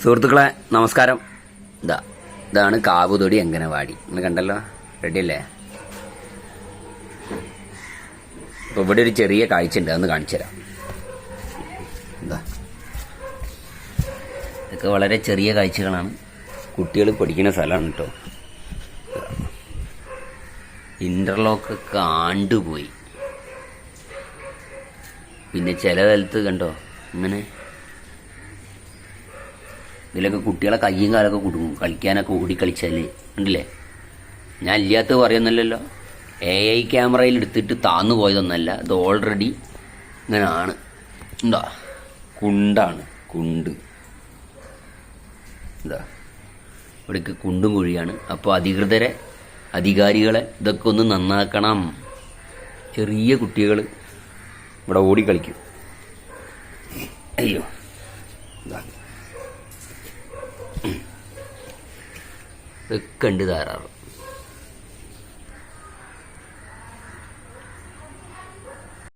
സുഹൃത്തുക്കളെ നമസ്കാരം. ഇതാണ് കാവുതൊടി അംഗനവാടി. നിങ്ങൾ കണ്ടല്ലോ, റെഡിയല്ലേ? അപ്പോൾ ഇവിടെ ഒരു ചെറിയ കാഴ്ച ഉണ്ട്, അതൊന്ന് കാണിച്ചു തരാം. ഇതൊക്കെ വളരെ ചെറിയ കാഴ്ചകളാണ്, കുട്ടികൾ പഠിക്കുന്ന സ്ഥലമാണ് കേട്ടോ. ഇന്റർലോക്കൊക്കെ ആണ്ടുപോയി. പിന്നെ ചില സ്ഥലത്ത് കണ്ടോ ഇങ്ങനെ ഇതിലൊക്കെ കുട്ടികളെ കയ്യും കാലൊക്കെ കുടുങ്ങും, കളിക്കാനൊക്കെ ഓടിക്കളിച്ചാൽ ഉണ്ടല്ലേ. ഞാൻ ഇല്ലാത്ത പറയുന്നില്ലല്ലോ, AI ക്യാമറയിൽ എടുത്തിട്ട് താന്നു പോയതൊന്നല്ല, ഇത് ഓൾറെഡി ഇങ്ങനെയാണ്. എന്താ കുണ്ടാണ്, കുണ്ട്. എന്താ ഇവിടേക്ക് കുണ്ടും കുഴിയാണ്. അപ്പോൾ അധികാരികളെ ഇതൊക്കെ ഒന്ന് നന്നാക്കണം. ചെറിയ കുട്ടികൾ ഇവിടെ ഓടിക്കളിക്കും. അയ്യോ, ഇതൊക്കെ ഉണ്ട് ധാരാളം.